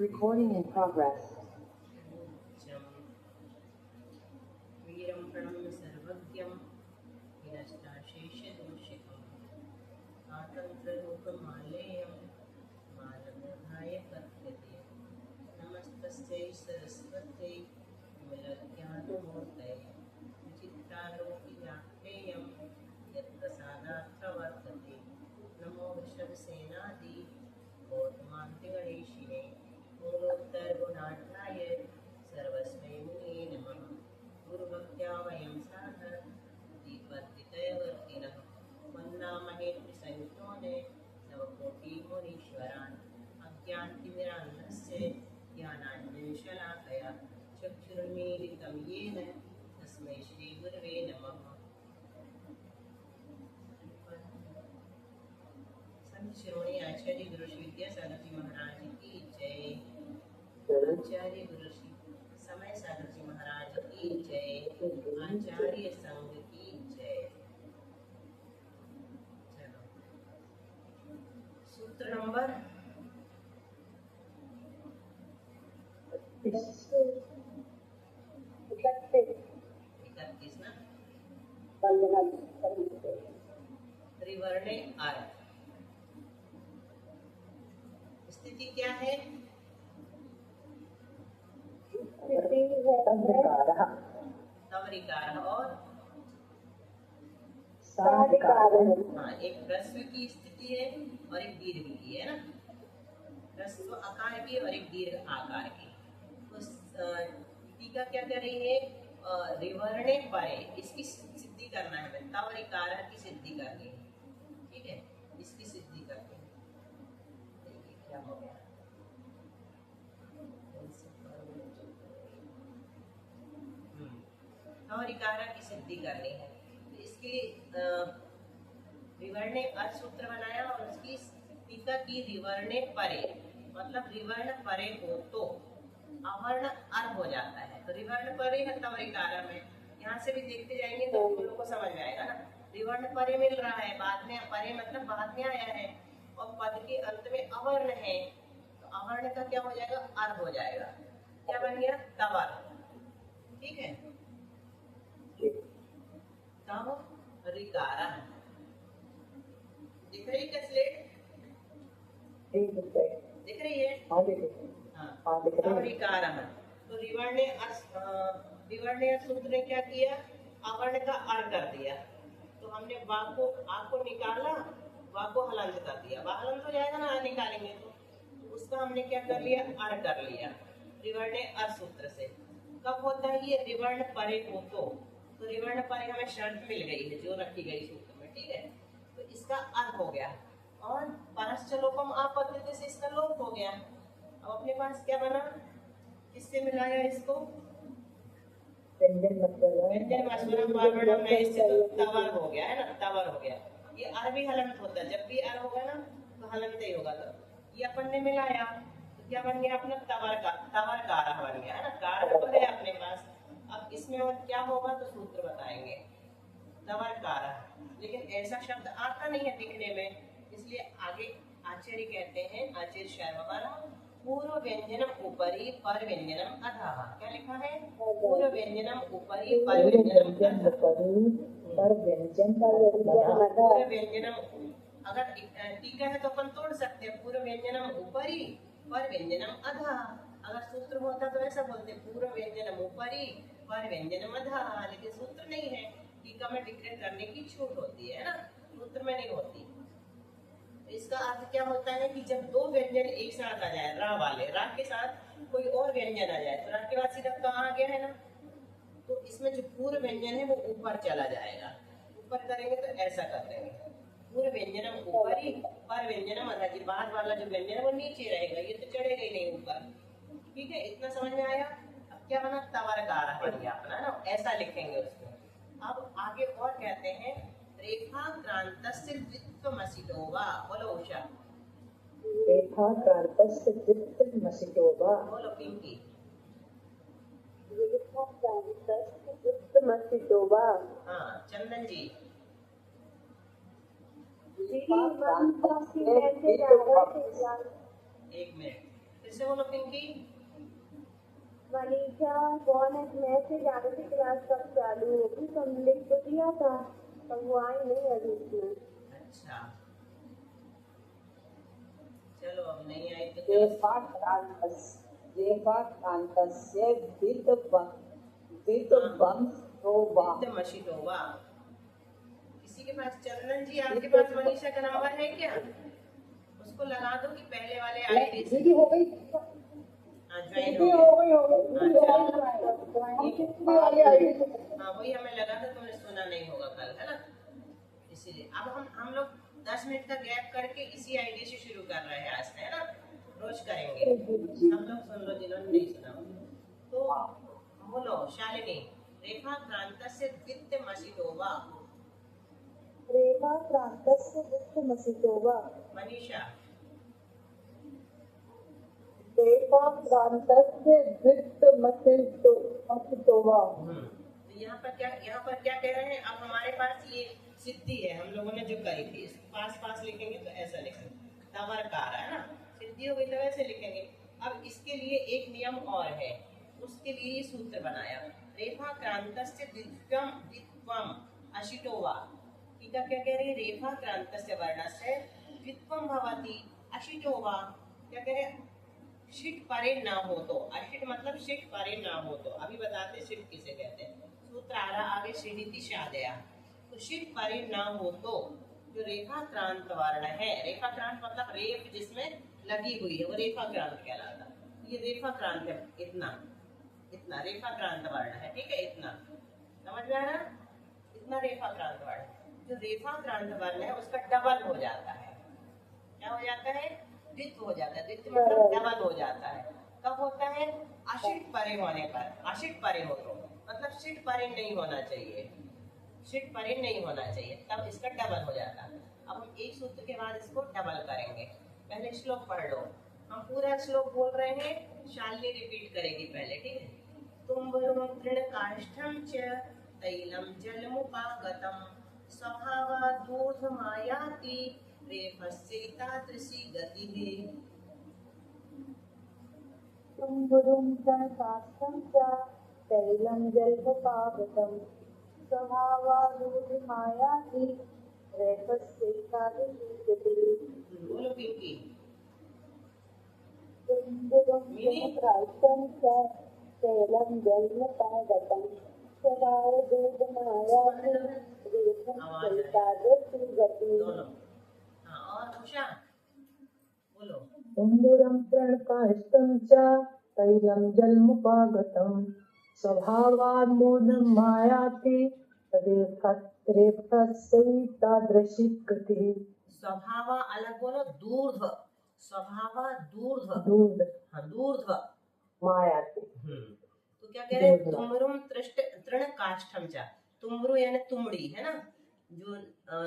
Recording in progress. वीरं प्रणम्य सर्वज्ञं विनष्टाशेषदूषितम् आतन्त्ररूपमालेयं मालमोहाय कथ्यते नमस्तस्यै सरस्वत्यै विमलज्ञानमूर्तये विचित्रालोकिव्याप्तेयं यत्प्रसादात् प्रवर्तते नमो वृषभसेनादि गौतमान्तिगणेशिने मूलोत्तरगुणाढ्याय सर्वस्मै मुनिये नमः गुरुभक्त्या वयं साध दीपद्वितयवर्तिनः वन्दामहे त्रिसंयुक्तोने नवकोटिमुनीश्वरान् अज्ञानतिमिरान्धस्य ज्ञानाञ्जनशलाकया चक्षुरुन्मीलितं येन तस्मै श्रीगुरवे नमः। संत शिरोमणि आचार्य गुरु श्री विद्यासागर जी महाराज की जय। आचार्य गुरु श्री समय सागर जी महाराज की जय। आचार्य संघ की जय। चलो सूत्र नंबर 31 ना। त्रिवर्णे अर्थ स्थिति क्या है? तवरिकार और हाँ, एक ह्रस्व की स्थिति है और एक दीर्घ की है ना। ह्रस्व आकार की और एक दीर्घ आकार की। तो टीका क्या कर रही है? रिवर्णे परे, इसकी सिद्धि करना है। तवरिकार की सिद्धि करनी है, ठीक है, इसकी सिद्धि करनी है। देखिए क्या हो गया। तवरिकार की सिद्धि करनी है। इसके रिवर्णे अर्थ सूत्र बनाया और उसकी टीका की रिवर्णे परे, मतलब रिवर्ण परे हो तो अवर्ण अर हो जाता है। तो रिवर्ण परे है तवरिकार में, यहाँ से भी देखते जाएंगे तो हम लोग को समझ में आएगा ना। रिवर्ण परे मिल रहा है, बाद में परे मतलब बाद में आया है और पद के अंत में अवर्ण है, तो अवर्ण का क्या हो जाएगा? अर हो जाएगा। क्या बन गया? तवर। ठीक है, तवरिकार दिख रही है स्लेट? दिख रही है? हाँ, तवरिकार। तो रिवर्णे सूत्र ने क्या किया? अवर्ण का अर कर दिया। तो हमने वा को आ को निकाला, वा को हलंत कर दिया। वा हलंत हो जाएगा ना निकालेंगे तो उसका हमने क्या कर लिया? अर कर लिया रिवर्णे अर सूत्र से। कब होता है ये? रिवर्ण परे हो तो रिवर्ण परे हमें शर्त मिल गई है जो रखी गई सूत्र में, ठीक है। तो इसका अर हो गया और परश्चलोपम आपद्यते से इसका लोप हो गया। अब अपने पास क्या बना? किससे मिलाया इसको? व्यंजन मस्वरम बारवणम में इससे तो तवर हो गया है ना, तवर हो गया। ये अर भी हलंत होता है, जब भी अर होगा ना तो हलंत ही होगा। तो ये अपन ने मिलाया तो क्या बन गया अपना? तवर कारः बन गया है ना। कारः पर है अपने पास। अब इसमें और क्या होगा तो सूत्र बताएंगे। तवर कारः, लेकिन ऐसा शब्द आता नहीं है दिखने में, इसलिए आगे आचार्य कहते हैं, आचार्य शर्मा, पूर्व व्यंजनम ऊपरी पर व्यंजनम अधः। क्या लिखा है? पूर्व व्यंजनम ऊपरी पर व्यंजनम अगर टीका है तो अपन तोड़ सकते हैं। पूर्व व्यंजनम ऊपरी पर व्यंजनम अधः। अगर सूत्र होता तो ऐसा बोलते, पूर्व व्यंजनम ऊपरी पर व्यंजनम अधः, लेकिन सूत्र नहीं है। टीका में डिक्लेयर करने की छूट होती है ना, सूत्र में नहीं होती। इसका अर्थ क्या होता है कि जब दो व्यंजन एक साथ आ जाए, रा वाले, रा के साथ कोई और व्यंजन आ जाए, तो रा के बाद सीधा कहाँ आ गया है ना, तो इसमें जो पूर्व व्यंजन है वो ऊपर चला जाएगा। ऊपर करेंगे तो ऐसा कर देंगे, पूर्व व्यंजनम ऊपरी पर व्यंजनम अधः। जी बाद वाला जो व्यंजन है वो नीचे रहेगा, ये तो चढ़ेगा ही नहीं ऊपर। ठीक है, इतना समझ में आया? अब क्या बना? तवरकार बन गया अपना ना, ऐसा लिखेंगे उसको। अब आगे और कहते हैं, रेखाक्रांतस्य द्वित्वमसितो वा। बोलो उषा। रेखाक्रांतस्य द्वित्वमसितो वा। बोलो पिंकी। रेखाक्रांतस्य द्वित्वमसितो वा। हाँ, चंदन जी। एक मिनट, फिर से बोलो पिंकी। मनीषा कौन है मैसेज आने से क्लास कब चालू होगी, तुमने लिख तो दिया था पर वो आई नहीं अभी इसमें। अच्छा चलो अब नहीं आई तो रेफाक्रान्तस्य द्वित्वंशोवा। मशीटोवा। किसी के पास चंदन जी आपके पास मनीषा का नंबर है क्या? उसको लगा दो कि पहले वाले आईडी से दीदी हो गई, ज्वाइन दीदी हो हो गया। गई, हाँ वही हमें लगा था तुमने सुना नहीं होगा कल, है ना, इसीलिए अब हम लोग 10 मिनट का गैप करके इसी आईडी से शुरू कर रहे हैं आज से, है ना, रोज करेंगे। सब लोग सुन लो जिन्होंने नहीं सुना। तो बोलो शालिनी। रेफाक्रान्तस्य द्वित्वमसितोवा। रेफाक्रान्तस्य द्वित्वमसितोवा। मनीषा। रेफाक्रान्तस्य द्वित्वमसितोवा। तो यहाँ पर क्या कह रहे हैं? अब हमारे पास ये सिद्धि है हम लोगों ने जो करी थी, पास पास लिखेंगे तो ऐसा लिखेंगे, तवर्कार है ना, सिद्धि हो गई तो वैसे लिखेंगे। अब इसके लिए एक नियम और है, उसके लिए ये सूत्र बनाया। रेफाक्रान्तस्य द्वित्वम अशिटोवा। टीका क्या कह रही है? रेफाक्रान्तस्य वर्णस्य द्वित्वम भवति अशिटोवा। क्या कह रहे हैं? शिट परे ना हो तो, अशिट मतलब शिट परे ना हो तो। अभी बताते शिट किसे कहते हैं। सूत्र आ रहा आगे, शिडिति शादया। तो शिट परे ना हो तो जो रेफाक्रांत वर्ण है, रेफाक्रांत मतलब रेफ जिसमें लगी हुई है वो रेफाक्रांत कहलाता। ये रेफाक्रांत है, इतना इतना रेफाक्रांत वर्ण है, ठीक है, इतना समझ में आ रहा? इतना रेफाक्रांत वर्ण। जो रेफाक्रांत वर्ण है उसका डबल हो जाता है। क्या हो जाता है? द्वित्व हो जाता है। द्वित्व मतलब डबल हो जाता है। कब होता है? अशिट परे होने पर। अशिट परे हो तो मतलब शिट परे नहीं होना चाहिए, शिट परे नहीं होना चाहिए, तब इसका डबल हो जाता है। अब हम एक सूत्र के बाद इसको डबल करेंगे। पहले श्लोक पढ़ लो, हम पूरा श्लोक बोल रहे हैं, शालिनी रिपीट करेगी पहले, ठीक है। तुम्बरुं तृणकाष्ठं च तैलं जलमुपागतं स्वभावादूर्ध्वमायाति रेफस्यैतादृशी गतिः। तुम्बुरुं तृणकाष्ठं च तैलं जलमुपागतं स्वभावादूर्ध्वमायाति रेफस्यैतादृशी गतिः। बोलो पिंकी। तुम्बुरुं तृणकाष्ठं च तैलं जलमुपागतं स्वभावादूर्ध्वमायाति रेफस्यैतादृशी गतिः। और उषा बोलो। तुम्बुरं तृणकाष्ठं च तैलं जलमुपागतं स्वभावान्मोदं मायाति रेफस्यैतादृशी गतिः। स्वभाव अलग बोलो, दूर्ध्व। स्वभाव दूर्ध्व, हाँ दूर्ध्व मायाति। तो क्या कह रहे हैं? तुम्बरुं तृणकाष्ठं च। तुम्बरु यानी तुमड़ी, है ना, जो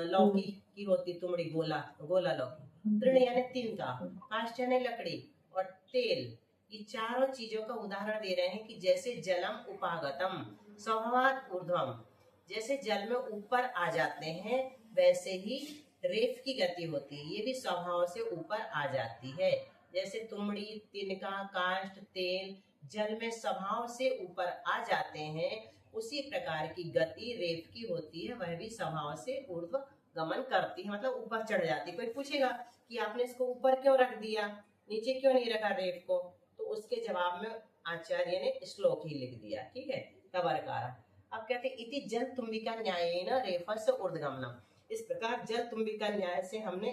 लौकी की होती तुमड़ी, गोला लौकी। तृण यानी तिनका, काष्ठ यानी लकड़ी, और तेल, ये चारों चीजों का उदाहरण दे रहे हैं कि जैसे जलम उपागतम स्वभावात् ऊर्ध्वम, जैसे जल में ऊपर आ जाते हैं वैसे ही रेफ की गति होती है, ये भी स्वभाव से ऊपर आ जाती है। जैसे तुमड़ी, तिनका, काष्ठ, तेल जल में स्वभाव से ऊपर आ जाते हैं, उसी प्रकार की गति रेफ की होती है, वह भी स्वभाव से ऊर्ध्व गमन करती है, मतलब ऊपर चढ़ जाती है। कोई पूछेगा कि आपने इसको ऊपर क्यों रख दिया, नीचे क्यों नहीं रखा रेफ को, तो उसके जवाब में आचार्य ने श्लोक ही लिख दिया, ठीक है, तवर्कार। अब कहते इति जल तुम्बिका न्यायेन रेफस्य ऊर्ध्वगमनम। इस प्रकार जल तुम्बिका न्याय से हमने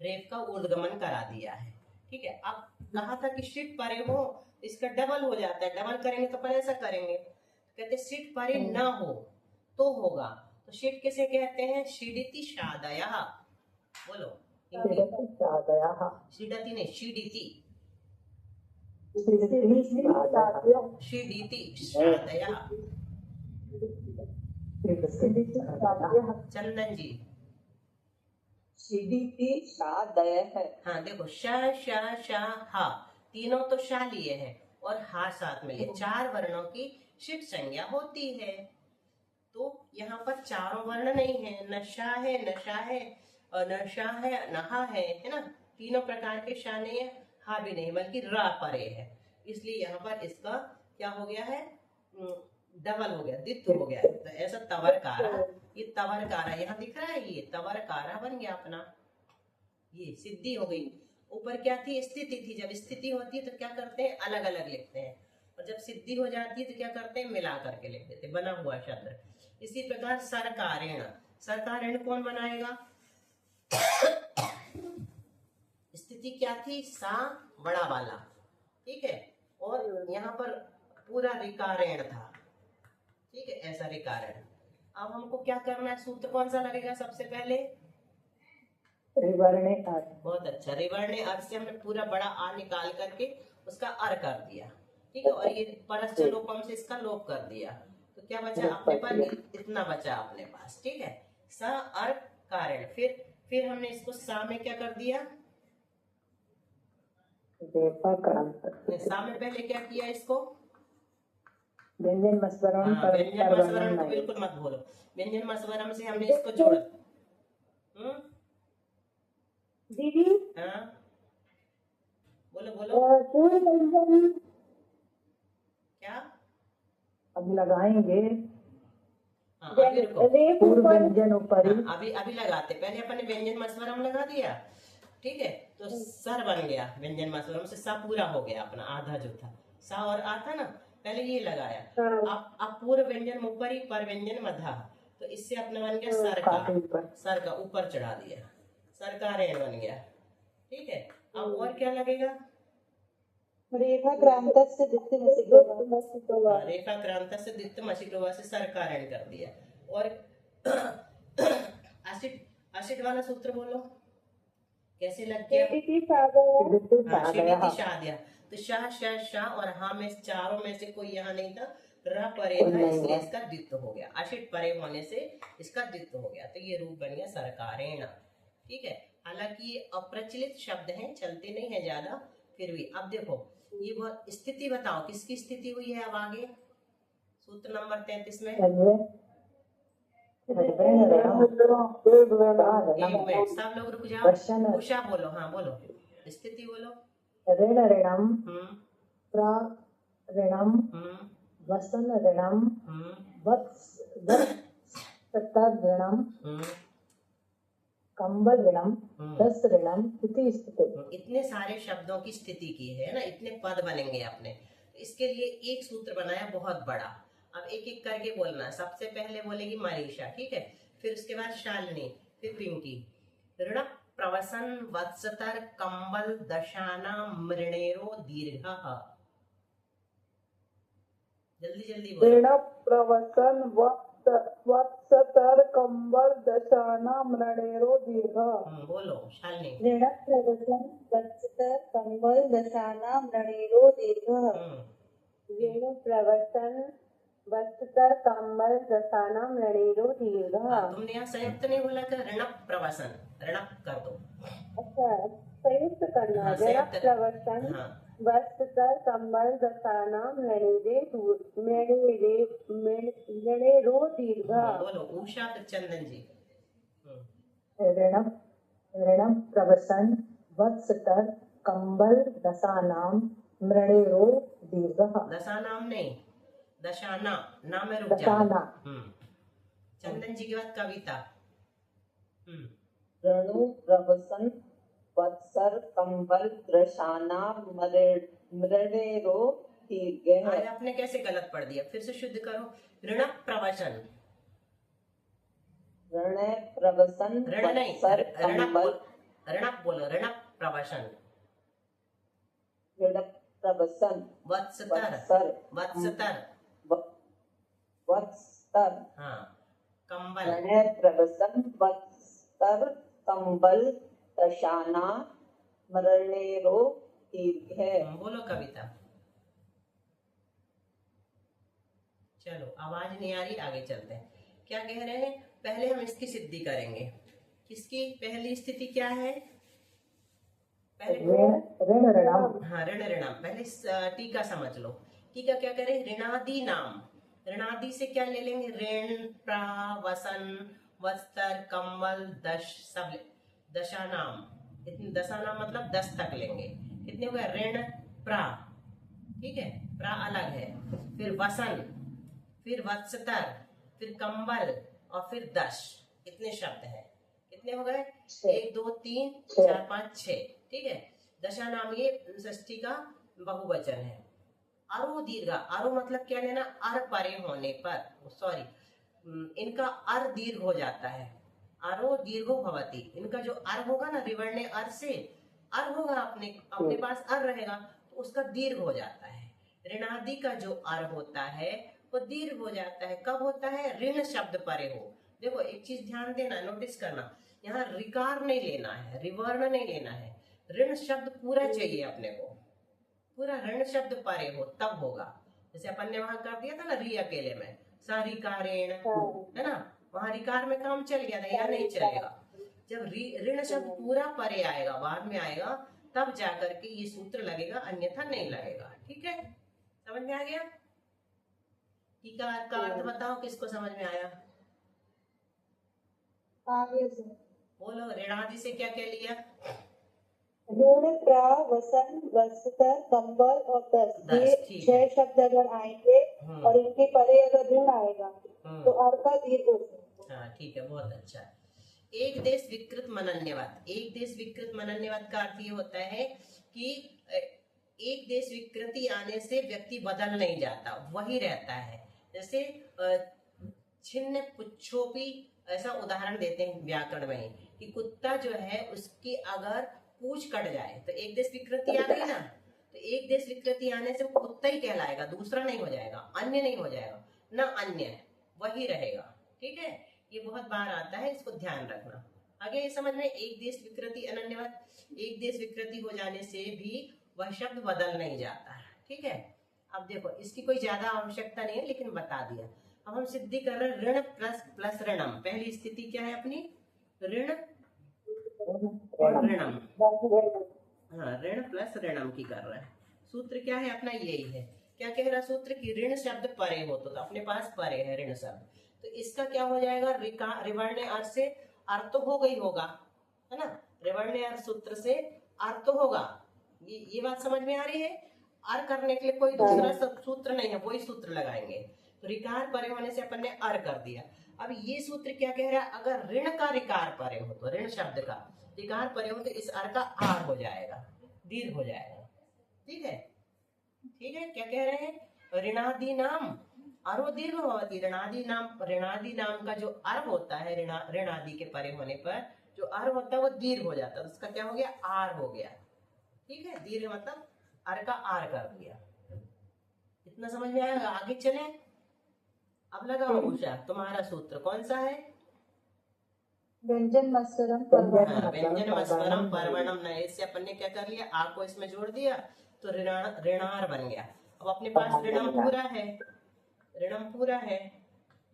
रेफ का ऊर्ध्वगमन करा दिया है, ठीक है। अब कहा था कि शिट परे हो, इसका डबल हो जाता है, डबल करेंगे तो अपन ऐसा करेंगे, कहते शिट परे न हो तो होगा, तो शिट किसे कहते हैं? शिडिति शादयः। बोलो शिडति नहीं, शिडिति, शिडिति शादयः। चंदन जी। शिडिति शादयः। हाँ देखो, श श श हा, तीनों तो शा लिए हैं और हा साथ में लिए, 4 वर्णों की शिट संज्ञा होती है। तो यहाँ पर चारों वर्ण नहीं है, नशा है, नशा है, और नशा है, नहा है ना, तीनों प्रकार के शा नहीं है। हा भी नहीं बल्कि रा परे है, इसलिए यहाँ पर इसका क्या हो गया है, डबल हो गया, द्वित्व हो गया है। तो ऐसा तवरकारा, ये तवरकारा यहाँ दिख रहा है, ये तवरकारा बन गया अपना, ये सिद्धि हो गई। ऊपर क्या थी, स्थिति थी। जब स्थिति होती है तो क्या करते हैं, अलग अलग लिखते हैं, और जब सिद्धि हो जाती है तो क्या करते हैं, मिला करके लिख देते, बना हुआ शब्द। इसी प्रकार सरकारेण, सरकारेण कौन बनाएगा, स्थिति क्या थी, सा बड़ा वाला, ठीक है, और यहाँ पर पूरा रिकारेण था, ठीक है, ऐसा रिकारेण। अब हमको क्या करना है, सूत्र कौन सा लगेगा सबसे पहले, रिवर्णे अर्थ। बहुत अच्छा, रिवर्णे अर्थ से हमने पूरा बड़ा आ निकाल करके उसका अर कर दिया, ठीक है, और ये परस्य लोपम से इसका लोप कर दिया, तो क्या बचा अपने पास, इतना बचा अपने पास, ठीक है, स अर कारण। फिर हमने इसको सा में क्या कर दिया, सा में पहले क्या किया, इसको व्यंजन मस्वरम व्यंजन मस्वरम तो बिल्कुल मत बोलो, व्यंजन मस्वरम से हमने इसको जोड़ा। दीदी हाँ बोलो बोलो, पूर्ण व्यंजन क्या अब लगाएंगे, हाँ, अभी रुको, पूर्व व्यंजन ऊपर, हाँ, अभी लगाते, पहले अपन ने व्यंजन मस्वरम लगा दिया, ठीक है, तो सर बन गया, व्यंजन मस्वरम से सा पूरा हो गया अपना, आधा जो था सा और आ था ना, पहले ये लगाया, अब पूर्व व्यंजन ऊपरी, पर व्यंजन मधा, तो इससे अपना बन गया सर का ऊपर चढ़ा दिया, सरकारेण बन गया, ठीक है। अब और क्या लगेगा, रेखा क्रांतस्य द्वितीय रेखा क्रांत से द्वितीय से सरकारेण कर दिया, और एसिड वाला सूत्र बोलो, कैसे लग गया, शादिया, तो शाह शाह शाह और हाँ में चारों में से कोई यहाँ नहीं था, र परे था, इसलिए इसका द्वित्व हो गया, अशिट परे होने से इसका द्वित्व हो गया, तो ये रूप बन गया सरकारेण, ठीक है। हालांकि ये अप्रचलित शब्द हैं, चलते नहीं है ज्यादा, फिर भी अब देखो ये बहुत स्थिति बताओ, किसकी स्थिति हुई है, अब आगे सूत्र नंबर 33 में, एक मिनट सब लोग रुक जाओ, उषा बोलो, हाँ बोलो, स्थिति बोलो, ऋण ऋणम प्र ऋणम वसन ऋणम वत्स ऋणम कंबल ऋणम दस ऋणम इति स्थिति। इतने सारे शब्दों की स्थिति की है ना, इतने पद बनेंगे अपने, इसके लिए एक सूत्र बनाया बहुत बड़ा। अब एक एक करके बोलना, सबसे पहले बोलेगी मनीषा, ठीक है, फिर उसके बाद शालिनी, फिर पिंकी। ऋण प्रवसन वत्सतर कंबल दशाना मृणेरो दीर्घः, जल्दी जल्दी बोलो। ऋण प्रवसन वत्सतर कंबल दशाना मृणेरो दीर्घः, बोलो शालिनी। ऋण प्रवसन वत्सतर कंबल दशाना मृणेरो दीर्घः, ऋण प्रवसन वत्सतर कंबल दशाना मृणेरो दीर्घः। तुमने यहाँ संयुक्त नहीं बोला था, ऋण प्रवसन, ऋण कर दो, अच्छा संयुक्त करना, ऋण प्रवसन वत्सतर कंबल दशाना मृणेरो दीर्घः। बोलो उषा फिर चंदन जी। ऋणम प्रवसन वत्सतर कंबल दशानाम मृणेरो दीर्घः। दशानाम नहीं, दशाना, नाम में रुक जाना। चंदन जी के बाद कविता। ऋणु प्रवसन वत्सर कंबल दशाना मृणेरो दीर्घः। आज आपने कैसे गलत पढ़ दिया, फिर से शुद्ध करो। ऋण प्रवचन, ऋण प्रवसन ऋण नहीं, ऋण बोलो, ऋण प्रवचन, ऋण प्रवसन वत्सतर, वत्सतर, वत्सतर, हाँ, कंबल, ऋण प्रवसन वत्सर कंबल दशाना मृणेरो दीर्घः। बोलो कविता। चलो आवाज नहीं आ रही, आगे चलते हैं। क्या कह रहे हैं, पहले हम इसकी सिद्धि करेंगे। किसकी पहली स्थिति क्या है, पहले ऋण ऋणम, हाँ ऋण ऋणम, पहले टीका समझ लो। टीका क्या करें, ऋणादि नाम, ऋणादि से क्या ले लेंगे, ऋण प्रावसन वस्त्र कंबल दश, सब दशानाम, दशानाम मतलब 10 तक लेंगे, कितने हो गए? ऋण प्रा, ठीक है, प्रा अलग है, फिर वसन, फिर वत्सतर, फिर कंबल और फिर दश। कितने शब्द हैं? कितने हो गए? 1 2 3 4 5 6, ठीक है। दशा नाम ये षष्ठी का बहुवचन है। अरो दीर्घ, अरो मतलब क्या लेना? अर परे होने पर, सॉरी, इनका अर दीर्घ हो जाता है। अरो दीर्घो भवती, इनका जो अर होगा ना, रिवर्ण्य अर से अर होगा, अपने पास अर रहेगा तो उसका दीर्घ हो जाता है। ऋणादि का जो अर होता है वो दीर्घ हो जाता है। कब होता है? ऋण शब्द परे हो। देखो एक चीज ध्यान देना, नोटिस करना, यहाँ रिकार नहीं लेना है, रिवर्ण नहीं लेना है, ऋण शब्द पूरा चाहिए अपने को, पूरा ऋण शब्द परे हो तब होगा। जैसे अपन ने वहां कर दिया था ना री अकेले में, सरिकारेण, है ना, वहां रिकार में काम चल गया था, या नहीं चलेगा। जब ऋण शब्द पूरा परे आएगा, बाद में आएगा, तब जाकर के ये सूत्र लगेगा, अन्यथा नहीं लगेगा। ठीक है, समझ में आ गया? टीका का अर्थ बताओ, किसको समझ में आया? आगे से बोलो, ऋणादि से क्या क्या लिया? ऋण, प्रा, वसन, वस्त्र, कंबल और दस, ये ठीक है। 6 शब्द अगर आएंगे और इनके परे अगर ऋण आएगा तो अर्थ का दीर्घ हो जाएगा। हाँ ठीक है, बहुत अच्छा। एक देश विकृत मनन्यवाद, एक देश विकृत मनन्यवाद का अर्थ ये होता है कि एक देश विकृति आने से व्यक्ति बदल नहीं जाता, वही रहता है। जैसे छिन्न पुच्छोपी, ऐसा उदाहरण देते हैं व्याकरण में कि कुत्ता जो है उसकी अगर पूंछ कट जाए तो एक देश विकृति आ गई ना, तो एक देश विकृति आने से वो कुत्ता ही कहलाएगा, दूसरा नहीं हो जाएगा, अन्य नहीं हो जाएगा, ना अन्य, वही रहेगा। ठीक है, ये बहुत बार आता है, इसको ध्यान रखना। आगे ये समझ में, एक देश विकृति अनन्यवत, एक देश विकृति हो जाने से भी वह शब्द बदल नहीं जाता है। ठीक है, अब देखो इसकी कोई ज्यादा आवश्यकता नहीं है, लेकिन बता दिया। अब हम सिद्धि कर रहे हैं, ऋण प्लस ऋणम। पहली स्थिति क्या है अपनी? ऋण और ऋणम, हाँ, ऋण प्लस ऋणम की कर रहे हैं। सूत्र क्या है अपना? यही है। क्या कह रहा सूत्र की? ऋण शब्द परे हो, तो अपने पास परे है ऋण शब्द, तो इसका क्या हो जाएगा? रिवर्ण्य अर्थ से अर्थ हो गई होगा, है ना, रिवर्ण्य अर्थ सूत्र से अर्थ होगा। ये बात समझ में आ रही है? अर् करने के लिए कोई दूसरा सूत्र नहीं है, वही सूत्र लगाएंगे। तो रिकार परे होने से अपन ने अर् कर दिया। अब ये सूत्र क्या कह रहा है? अगर ऋण का रिकार परे हो, तो ऋण शब्द का रिकार परे हो तो इस अर् का आर हो जाएगा, दीर्घ हो जाएगा। ठीक है, ठीक है, क्या कह रहे हैं? ऋणादि नाम अरो दीर्घ होती, ऋणादि नाम का जो अर् होता है, ऋणादि के परे होने पर जो अर् होता है वो दीर्घ हो जाता है, उसका क्या हो गया? आर हो गया। ठीक है, दीर्घ मतलब अर् का आर कर दिया। इतना समझ में आएगा? आगे चले, अब लगाओ उषा, तुम्हारा सूत्र कौन सा है? व्यंजन मत्सरम व्यंजन मत्सरम परवणम न, इससे अपन ने क्या कर लिया? आ को इसमें जोड़ दिया तो ऋणार बन गया। अब अपने पास ऋणम पूरा है, ऋणम पूरा है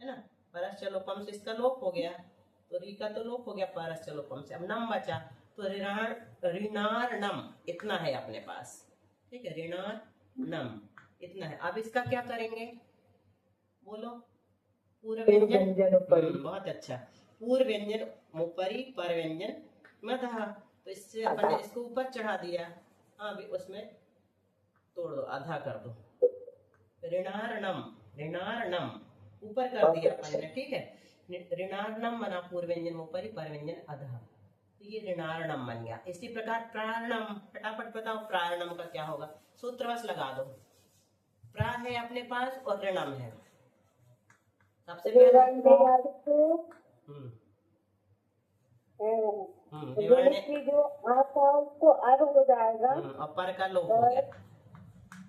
ना, परश्च लोपम से इसका लोप हो गया, तो री का तो लोप हो गया परश्च लोपम से, अब नम बचा, तो ऋणार नम इतना है अपने पास। ठीक है, ऋणार नम इतना है। अब इसका क्या करेंगे? बोलो, पूर्व व्यंजन, बहुत अच्छा, पूर्व व्यंजन उपरी, पर व्यंजन मधः, तो इससे अपन ने इसको ऊपर चढ़ा दिया। हाँ, उसमें तोड़ दो, आधा कर दो, ऋणार्णम, ऋणार्णम ऊपर कर दिया अपन ने। ठीक है, ऋणार्णम बना पूर्व व्यंजन उपरी, पर व्यंजन अधः, तो ये ऋणार्णम बन गया। इसी प्रकार प्रारणम, फटाफट बताओ प्रारणम का क्या होगा? सूत्रवश लगा दो। प्रा है अपने पास और ऋणम है। सबसे पहले जो आता उसको अर् हो जाएगा और पर का लोप हो गया,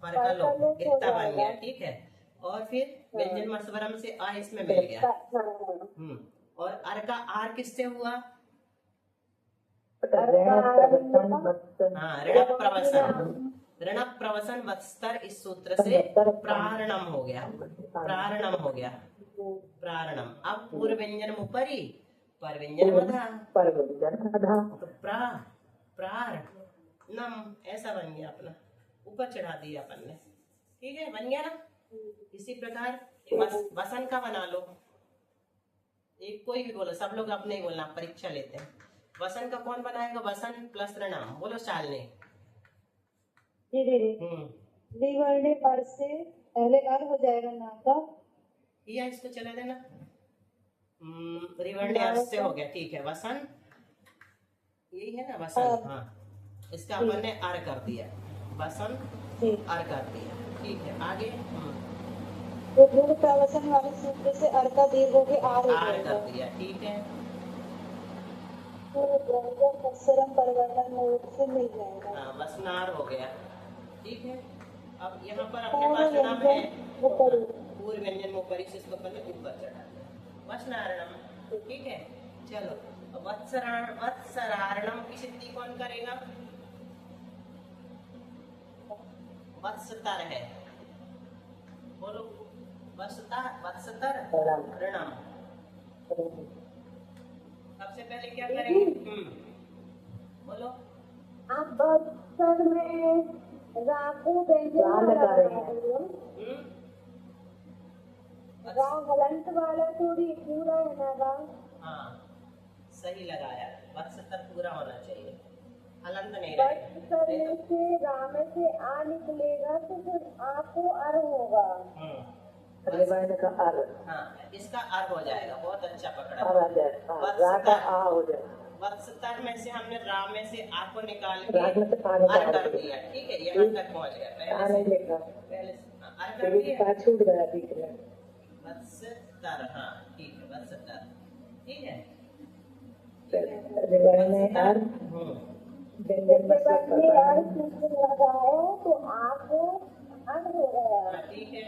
पर का लोप इतना बन गया। ठीक है, और फिर व्यंजन मत्सरम से आ इसमें मिल गया। और अर का आर किससे हुआ? हाँ, ऋण प्रवसन, ऋण प्रवसन वत्स्तर, इस सूत्र से प्रारणम हो गया, प्रारणम हो गया, प्रारणम। अब पूर्व व्यंजन उपरी, पर व्यंजन मधः, तो प्रार नम ऐसा बन गया अपना, ऊपर चढ़ा दिया अपन ने। ठीक है, बन गया ना? इसी प्रकार वसन का बना लो, एक कोई भी बोलो, सब लोग अपने ही बोलना, परीक्षा लेते हैं। वसन का कौन बनाएगा? वसन प्लस ऋणम, बोलो शालिनी। जी दीदी, द्विवर्णी पर से पहले अर्थ हो जाएगा ना का। या इसको चला देना। रिवर्णी अर्थ से हो गया, ठीक है। वसन यही है ना, वसन। हाँ, इसका अपन ने आर कर दिया, वसन आर कर दिया, ठीक है। आगे तो गुण प्रवसन वाले सूत्र से अर्थ का दीर्घ होके आर हो आर जाएगा। कर दिया, ठीक है। तो व्यंजन तत्सरम परिवर्तन मोड से मिल जाएगा। हाँ, वसनार हो गया, ठीक है। अब यहाँ पर अपने पास नाम है पूर्व व्यंजन मुपरी से इसको पहले ऊपर चढ़ा दिया, वसनारणम, ठीक है। चलो, अब वत्सरारणम की सिद्धि कौन करेगा? वत्सतर है, बोलो। वत्सतर ऋणम। सबसे पहले क्या करेंगे? बोलो। आप बक्सर में राको व्यंजन हलंत वाला थोड़ी पूरा है ना गा? हाँ, सही लगाया, वत्सतर पूरा होना चाहिए, हलंत नहीं बक्सर में से राम से आ निकलेगा तो फिर आपको अर होगा। रिवर्ण का अर। हाँ, इसका अर हो जाएगा, बहुत अच्छा पकड़ा। अर आ जाएगा, रा का आ हो जाएगा। वत्सतर में से हमने राम में से आ को निकाल राग के में से आ निकाल अर कर दिया, ठीक है। यहाँ तक पहुँच गया, आ नहीं लिखा, पहले अर कर दिया, का छूट गया बीच में। वत्सतर, हाँ ठीक है, वत्सतर, ठीक है। रिवर्ण अर व्यंजन जब आपने अर सूत्र लगाया तो आपको अर हो गया। हाँ, ठीक है।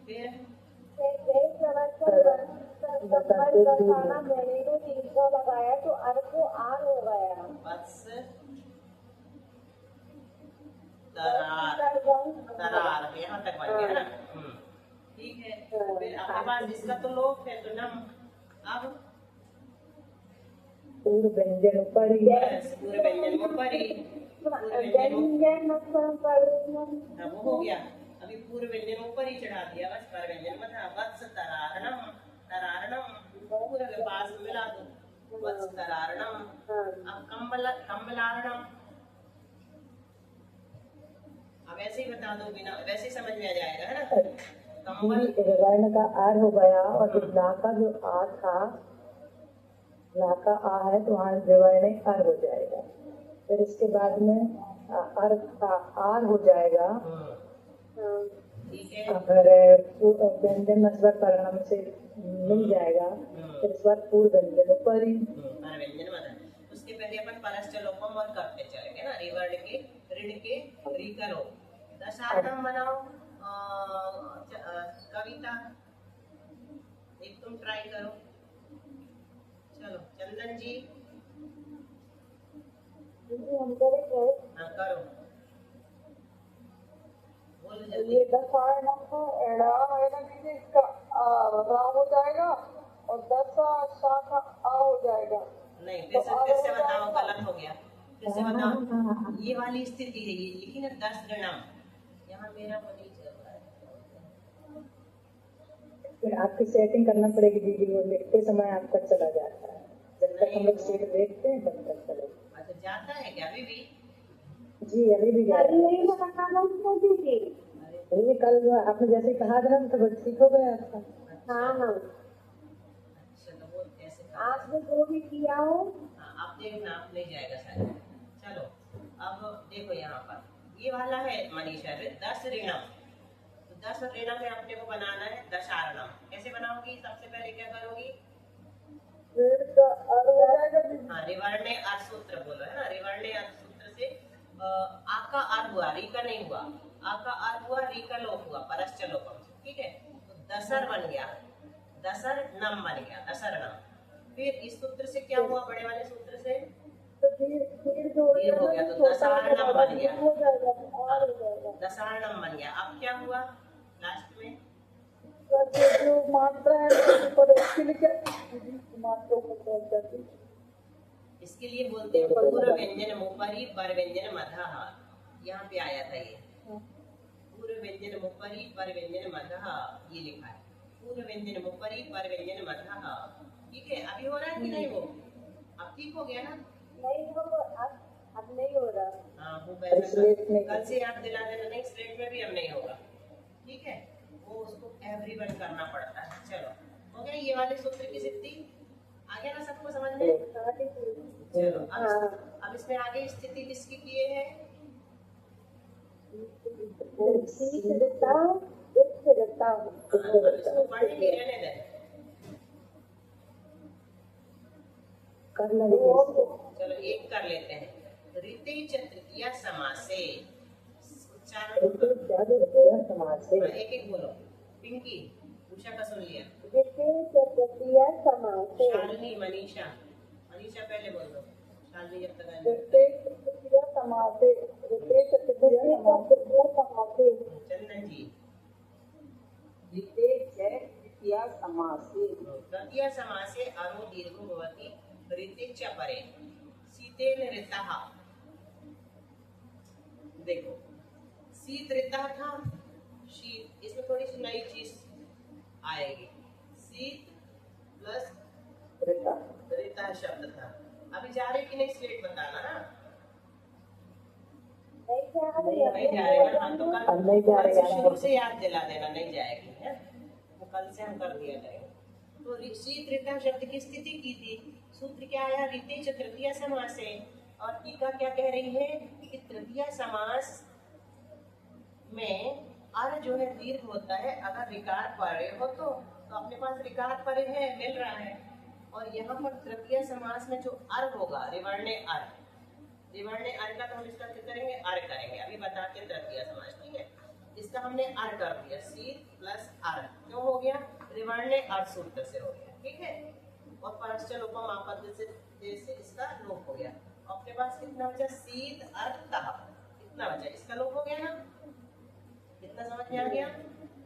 फिर खाना मैंने तो तीसरा लगाया तो अर को आर हो गया। तरार यहाँ तक बन गया ना, ठीक है। फिर आपके पास इसका तो लोप है, तो नम। अब पूर्व व्यंजन ऊपरी, पूरे व्यंजन ऊपरी, वो हो गया। अभी पूर्व व्यंजन ऊपर ही चढ़ा दिया, बस पर व्यंजन मथा। वत्स तरारणम, तरारणम पूरे के पास मिला दो, वत्स तरारणम। अब कम्बलारणम, अब ऐसे ही बता दो, बिना वैसे ही समझ में आ जाएगा, है ना। कम्बल रिवर्ण का आर हो गया, और जो ला का जो आ था, ला का आ है तो वहाँ रिवर्ण अर हो जाएगा। फिर इसके बाद में अर का आर हो जाएगा, ठीक है। अगर व्यंजन मस्वर परिणाम से मिल जाएगा, फिर इस बार पूर्व व्यंजन ऊपरी, पर व्यंजन मथा। उसके पहले अपन परश्च लोपम और करते चलेंगे ना, रिवर्ण के ऋण के रिकलो। दशारणम बनाओ कविता, एक तुम ट्राई करो। चलो चंदन जी, हम करेंगे। हाँ करो, बोलो जल्दी। ये दशारणम को एड़ा है ना दीदी, इसका रा हो जाएगा और दशा शा का आ हो जाएगा। नहीं, फिर से बताओ, गलत हो गया, फिर से बताओ। ये वाली स्थिति है, ये लिखी ना 10 ऋणम, यहाँ मेरा वो नहीं चल रहा है। फिर आपकी सेटिंग करना पड़ेगी दीदी, वो लिखते समय आपका चला जाता है, जब तक हम लोग सीट देखते हैं तब तक चलेगा। अच्छा, जाता है क्या अभी भी? जी अभी भी जा रहा है। ये कल आपने जैसे कहा था ना, तो ठीक हो गया आपका। हाँ हाँ, अच्छा, तो वो ऐसे आपने जो भी किया हो। हाँ, आप देखना, आप नहीं जाएगा शायद। चलो, अब देखो यहाँ पर ये वाला है मनीषा, 10 ऋणम। तो 10 ऋणम में अपने को बनाना है दशारणम। कैसे बनाओगी? सबसे पहले क्या करोगी? हाँ, रिवर्ण अर्थ सूत्र बोलो, है ना। रिवर्ण अर्थ सूत्र से आ का अर्थ हुआ, री का नहीं हुआ। आ का अर्थ हुआ, री का लोप हुआ, परश्च लोपम, ठीक है। तो दसर बन गया, दसर नम बन गया, दसर नम। फिर इस सूत्र से क्या हुआ, बड़े वाले सूत्र से फिर हो गया, तो दशारणम बन गया, दशारणम बन गया। अब क्या हुआ लास्ट में? जो मात्रा है इसके लिए क्या मात्रा को इसके लिए बोलते हैं पूर्व व्यंजन मुपरी पर व्यंजन मधः। यहाँ पे आया था ये पूर्व व्यंजन मुपरी पर व्यंजन मधः, ये लिखा है पूर्व व्यंजन मुपरी पर व्यंजन मधः। ठीक है, अभी हो रहा है कि नहीं? वो अब ठीक हो गया ना? नहीं, वो अब नहीं हो रहा। हाँ वो स्लेट में कल से याद दिला देना, नहीं स्लेट में भी अब नहीं होगा, ठीक है, वो उसको एवरीवन करना पड़ता है। चलो हो गया ये वाले सूत्र की स्थिति, आ गया ना सबको समझ में? चलो अब इसमें आगे स्थिति किसकी किए हैं? इसको पढ़ेंगे, रहने दें। कर लेंगे इसको। चलो एक कर लेते हैं। रीते च तृतीया समासे, उच्चारण तृतीया समास से एक एक बोलो। पिंकी उषा का सुन लिया, तृतीया समासे शालिनी, मनीषा, मनीषा पहले बोल दो, शालिनी जब तक आए। तृतीया समासे, तृतीया समासे, चंदन जी तृतीया समासे, तृतीया समासे अरो दीर्घो भवति ऋते च परे शीतेन ऋतः। देखो शीत ऋतः था, शीत, इसमें थोड़ी सी नई चीज आएगी, शीत प्लस ऋतः शब्द था। अभी जा रहे कि नहीं स्लेट बताना ना, नहीं जा रहे ना, हम तो अब नहीं जा कल रहे से हैं। शुरू से याद दिला देना, नहीं जाएगी है, वो कल से हम कर दिया करेंगे। तो शीत ऋतः शब्द की स्थिति की थी, सूत्र क्या आया? रीते च तृतीया समास है, और टीका क्या कह रही है कि तृतीया समास में अर जो है दीर्घ होता है, अगर रिकार परे हो तो अपने पास रिकार परे है, मिल रहा है, और यहाँ पर तृतीय समास में जो अर होगा रिवर्ण्य अर, रिवर्ण्य अर का तो हम इसका क्या करेंगे? अर करेंगे, अभी बताते हैं तृतीय समास, ठीक है। इसका हमने अर कर दिया, शीत प्लस अर, क्यों हो गया? रिवर्ण्य अर सूत्र से हो गया, ठीक है। और परश्चल उपम आपद से जैसे इसका लोप हो गया, अपने पास कितना बचा? शीत अर्थः, कितना बचा? इसका लोप हो गया ना, कितना समझ में आ गया?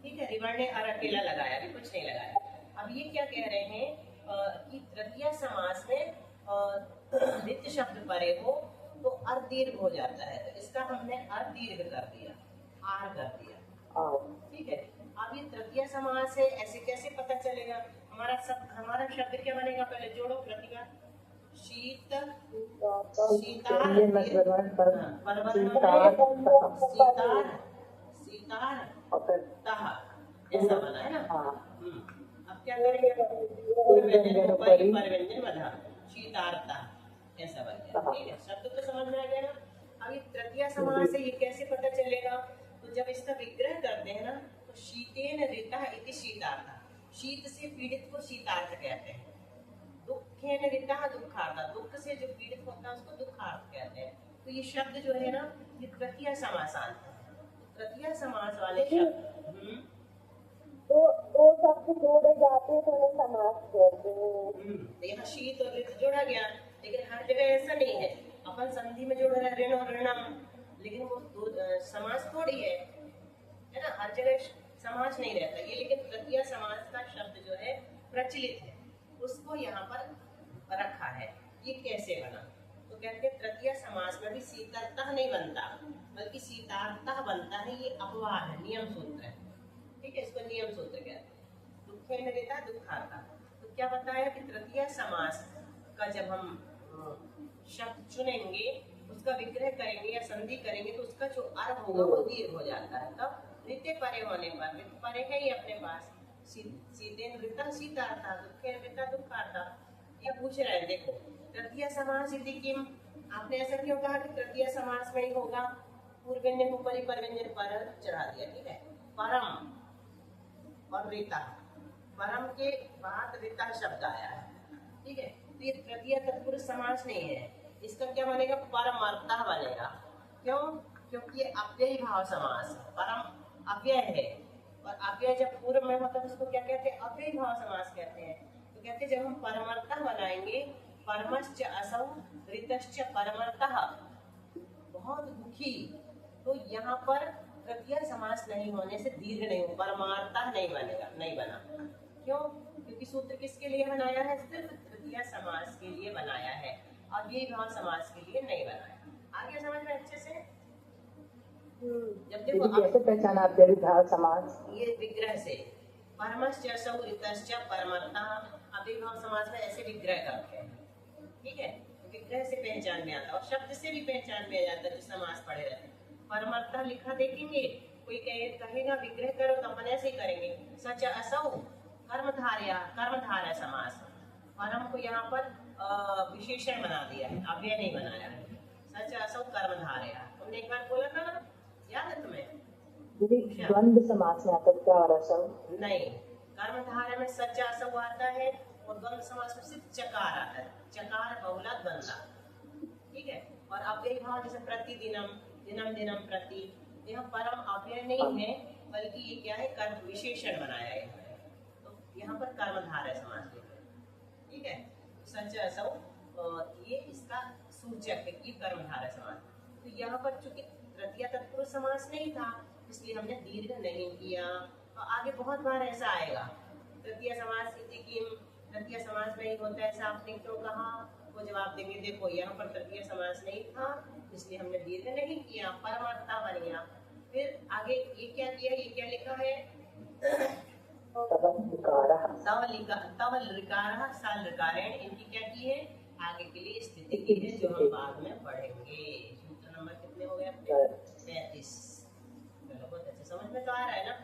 ठीक है, रिवर्ण्य अर अकेला लगाया, अभी कुछ नहीं लगाया। अब ये क्या कह रहे हैं कि तृतीय समास में रित शब्द परे हो तो अर दीर्घ हो जाता है, तो इसका हमने अर दीर्घ कर दिया, आर कर दिया, ठीक है। अब ये तृतीय समास है, ऐसे कैसे पता चलेगा? हमारा शब्द क्या बनेगा? पहले जोड़ो प्रतिभा, शीत शीतार, ऐसा बना है ना। अब क्या करेंगे? शीतार्ता ऐसा बन गया, ठीक है। शब्द तो समझ में आ गया ना। अब ये तृतीय समास है, ये कैसे पता चलेगा? तो जब इसका विग्रह करते हैं ना, तो शीतेन ऋतः इति शीतार्था, शीत से पीड़ित को शीतार्थ कहते हैं, दुखेन ऋतः दुखार्था, दुख से जो पीड़ित होता है उसको दुखार्थ कहते हैं। तो ये शब्द जो है ना, ये तृतीय समासांत है। तृतीय समास वाले शब्द दो शब्द जोड़े जाते हैं तो उन्हें समास कहते हैं। यहाँ शीत और ऋत जोड़ा गया, लेकिन हर जगह ऐसा नहीं है। अपन संधि में जोड़ रहे हैं ऋण और ऋणम, लेकिन वो समास थोड़ी है ना, हर जगह समास नहीं रहता ये। लेकिन तृतीय समास का शब्द जो है प्रचलित है, उसको यहाँ पर रखा है। ये कैसे बना? तो कहते हैं तृतीय समास में भी शीतलता नहीं बनता, बल्कि शीतार्थता बनता है। ये अपवाद है, नियम सूत्र है, ठीक है, इसको नियम सूत्र कहते हैं। दुखेन ऋतः दुखार्था। तो क्या बताया कि तृतीय समास का जब हम शब्द चुनेंगे, उसका विग्रह करेंगे या संधि करेंगे, तो उसका जो अर्थ होगा वो दीर्घ हो जाता है। तब ऋते परे होने पर, ऋत परे है ये अपने पास, शीतेन ऋतः शीतार्था, दुखेन ऋतः दुखार्था। ये पूछ रहे हैं, देखो तृतीय समास इति किम, आपने ऐसा क्यों कहा कि तृतीय समास में ही होगा? पूर्व व्यंजन ऊपरी पर व्यंजन पर चढ़ा दिया, ठीक है। परम और ऋता, परम के बाद ऋता शब्द आया है, ठीक है। तो ये तृतीय तत्पुरुष समास नहीं है, इसका क्या बनेगा? परमर्ता बनेगा। क्यों? क्योंकि ये अव्ययी भाव समास, परम अव्यय है, और अव्यय जब पूर्व में होता है तो उसको क्या कहते हैं? अव्ययी भाव समास कहते हैं। तो कहते हैं जब हम परमर्ता बनाएंगे, परमश्च असौ ऋतश्च परमर्तः, बहुत दुखी, तो यहाँ पर तृतीय समास नहीं होने से दीर्घ नहीं हो, परमार्ता नहीं बनेगा, नहीं बना। क्यों? क्योंकि सूत्र किसके लिए बनाया है? सिर्फ तृतीय समास के लिए बनाया है, अव्ययी भाव समास के लिए नहीं बनाया। आगे समझ में अच्छे से? जब देखो कैसे पहचाना अव्ययी भाव समास? ये विग्रह से, परमश्च असौ ऋतश्च परमर्तः, अव्ययी भाव समास में ऐसे विग्रह करते हैं, ठीक है। विग्रह से पहचान में आता है और शब्द से भी पहचान में आ जाता है जो समास पढ़े रहते हैं। परमर्था लिखा देखेंगे, कोई कहेगा विग्रह करो तो अपन ऐसे ही करेंगे। सच असौ कर्मधारय समास। परम को यहाँ पर विशेषण बना दिया है, अव्यय नहीं बनाया है। सच असौ कर्मधारय, तुमने एक बार बोला था ना, याद है तुम्हें? दीदी द्वंद्व समास में आता क्या और असौ? नहीं, कर्मधारय में सच असौ आता है और द्वंद्व समास में सिर्फ चकार आता है। चकार बहुला द्वंद्वा, ठीक है। और अव्यय भाव जैसे प्रतिदिनम, दिनम दिनम प्रति, यह परम अव्यय नहीं है बल्कि ये क्या है, कर्म विशेषण बनाया है। तो यहाँ पर कर्मधारय समास लिखा है, ठीक है। सच असौ ये इसका सूचक है, ये कर्मधारय समास। तो यहाँ पर चूंकि तृतीया तत्पुरुष समास नहीं था इसलिए हमने दीर्घ नहीं किया। और आगे बहुत बार ऐसा आएगा, तृतीय समास तृतीय समास में ही होता है, ऐसा आपने क्यों कहा? वो जवाब देंगे देखो यहाँ पर तृतीय समास नहीं था इसलिए हमने दीर्घ नहीं किया, परमार्था बन गया। फिर आगे ये क्या किया, ये क्या लिखा है? तवल ऋकारः साल ऋकारेण, इनकी क्या की है? आगे के लिए स्थिति की है जो हम बाद में पढ़ेंगे। सूत्र नंबर कितने हो गए अपने? 35। चलो बहुत अच्छा, समझ में तो आ रहा है ना?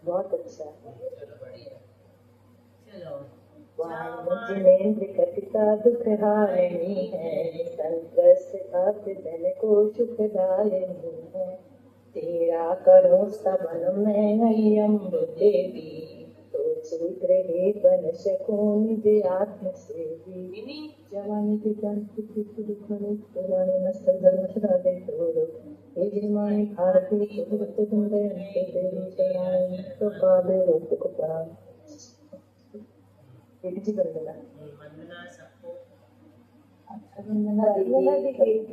बहुत अच्छा। चलो बढ़िया। चलो जिनेन्द्र कटिका दुख हारिणी है, संतरस भक्त जन को सुखदायिनी है। तेरा करो स्तवन में नयम देवी, तो सूत्र हे बन सको निज आत्म से भी। जवानी की जानती की दुख पुराने नस्ल धर्म सदा दे तोड़ो, हे जिमानी भारती सुहृत कुंदे तेरी चलाए तो पावे रोक को प्राण। वंदना सबको। अच्छा वंदना दीदी।